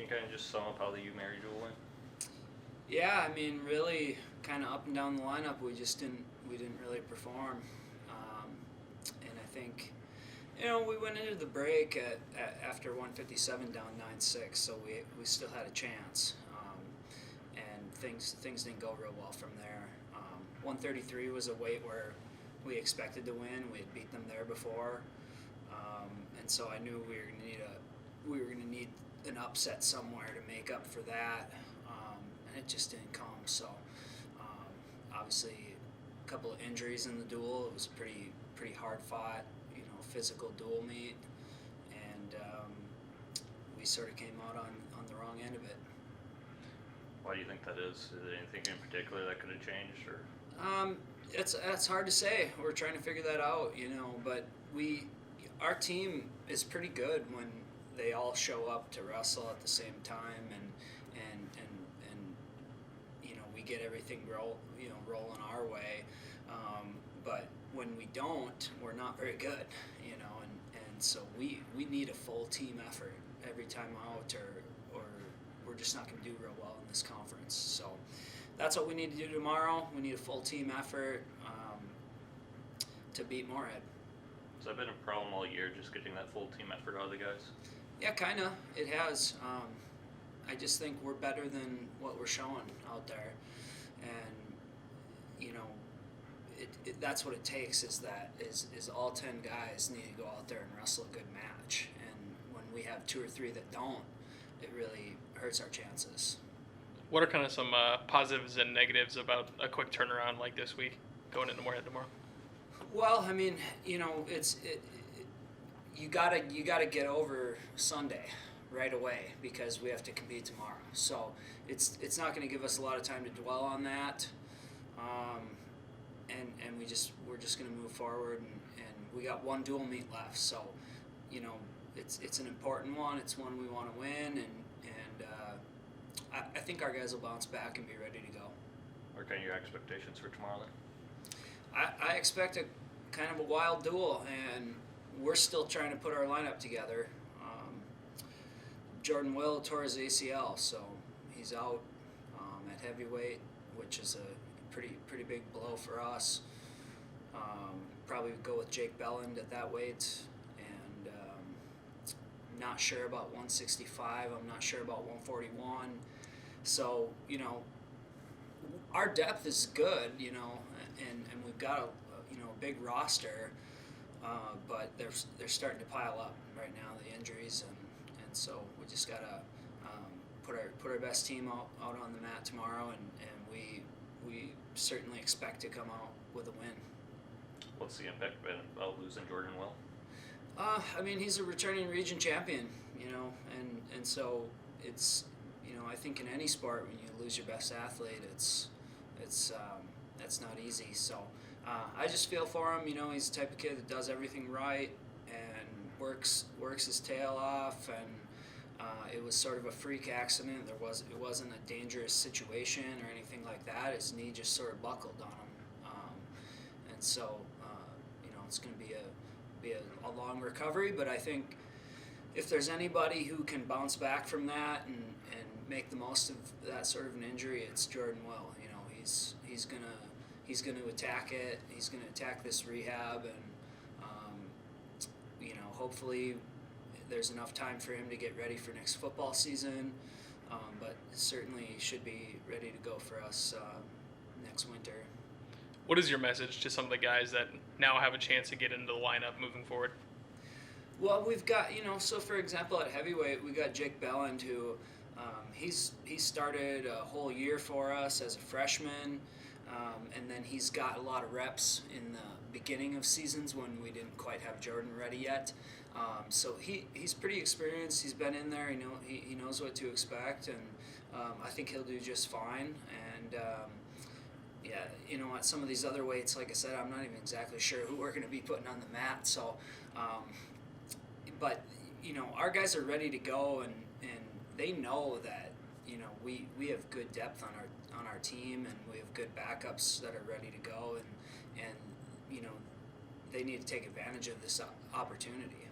Can you kind of just sum up how the U Mary duel went? Yeah, I mean, really, kind of up and down the lineup, we didn't really perform, and I think, we went into the break after 157 down 9-6, so we still had a chance, and things didn't go real well from there. 133 was a weight where we expected to win. We had beat them there before, and so I knew we were gonna need an upset somewhere to make up for that. And it just didn't come. So obviously, a couple of injuries in the duel. It was pretty hard fought, physical duel meet, and we sort of came out on the wrong end of it. Why do you think that is? Is there anything in particular that could have changed, or? It's hard to say. We're trying to figure that out, But our team is pretty good when they all show up to wrestle at the same time, and we get everything rolling our way. But when we don't, we're not very good, and so we need a full team effort every time out, or we're just not going to do real well in this conference. So that's what we need to do tomorrow. We need a full team effort to beat Moorhead. Has that been a problem all year, just getting that full team effort out of the guys? Yeah, kind of. It has. I just think we're better than what we're showing out there, and that's what it takes. Is all 10 guys need to go out there and wrestle a good match, and when we have 2 or 3 that don't, it really hurts our chances. What are kind of some positives and negatives about a quick turnaround like this week going into Moorhead tomorrow? Well, I mean, you gotta get over Sunday right away because we have to compete tomorrow. So it's not going to give us a lot of time to dwell on that, and we're just going to move forward, and we got one dual meet left. So it's an important one. It's one we want to win, and I think our guys will bounce back and be ready to go. What are kind of your expectations for tomorrow then? I expect a kind of a wild duel, and we're still trying to put our lineup together. Jordan Will tore his ACL, so he's out at heavyweight, which is a pretty big blow for us. Probably go with Jake Belland at that weight, and not sure about 165. I'm not sure about 141. So our depth is good, and we've got a big roster, but they're starting to pile up right now, the injuries, and so we just gotta put our best team out on the mat tomorrow, and we certainly expect to come out with a win. What's the impact been about losing Jordan Will? I mean, he's a returning region champion, and so it's I think in any sport when you lose your best athlete, it's that's not easy. So I just feel for him. He's the type of kid that does everything right and works his tail off, and it was sort of a freak accident. It wasn't a dangerous situation or anything like that. His knee just sort of buckled on him, and so it's going to be a long recovery. But I think if there's anybody who can bounce back from that and make the most of that sort of an injury, it's Jordan Will. He's gonna attack it. He's gonna attack this rehab, and hopefully there's enough time for him to get ready for next football season. But certainly he should be ready to go for us next winter. What is your message to some of the guys that now have a chance to get into the lineup moving forward? Well, we've got so for example at heavyweight we got Jake Belland, who he started a whole year for us as a freshman, and then he's got a lot of reps in the beginning of seasons when we didn't quite have Jordan ready yet. So he's pretty experienced. He's been in there. He knows what to expect, and I think he'll do just fine. And at some of these other weights, like I said, I'm not even exactly sure who we're going to be putting on the mat. So, but our guys are ready to go, and they know that we have good depth on our team, and we have good backups that are ready to go, and they need to take advantage of this opportunity.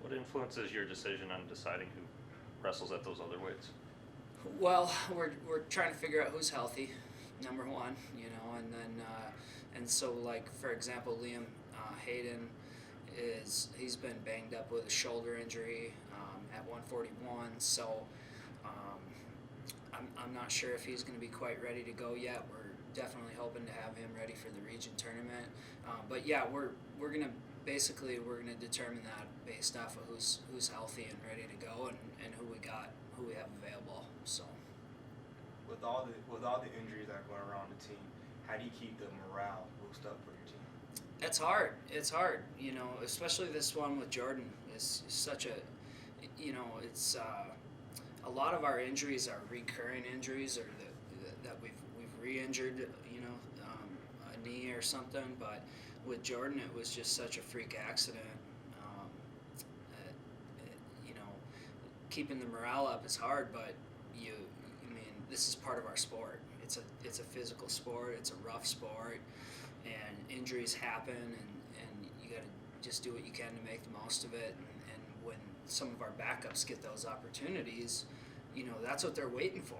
What influences your decision on deciding who wrestles at those other weights? Well, we're trying to figure out who's healthy, number one, and then and so like for example, Liam Hayden he's been banged up with a shoulder injury at 141, so I'm not sure if he's going to be quite ready to go yet. We're definitely hoping to have him ready for the region tournament, but yeah, we're gonna determine that based off of who's healthy and ready to go, and who we have available. So with all the injuries that are going around the team, how do you keep the morale boosted up for your team? it's hard. It's hard, especially this one with Jordan is such a, it's a lot of our injuries are recurring injuries or that we've re-injured, a knee or something. But with Jordan, it was just such a freak accident. Keeping the morale up is hard, but this is part of our sport. It's a physical sport. It's a rough sport, and injuries happen, and you got to just do what you can to make the most of it. And when some of our backups get those opportunities, that's what they're waiting for.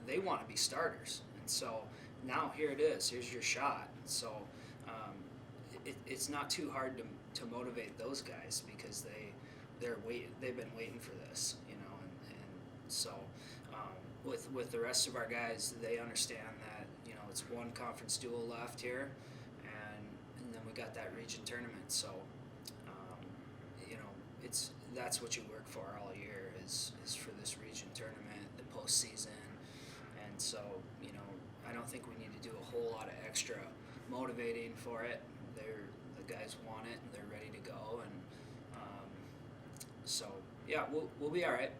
They want to be starters, and so now here it is. Here's your shot. So it's not too hard to motivate those guys because they've been waiting for this, and so with the rest of our guys, they understand that it's one conference duel left here, and then we got that region tournament. So that's what you work for all year is for this region tournament, the postseason, and so I don't think we need to do a whole lot of extra motivating for it. The guys want it and they're ready to go, and so yeah, we'll be all right.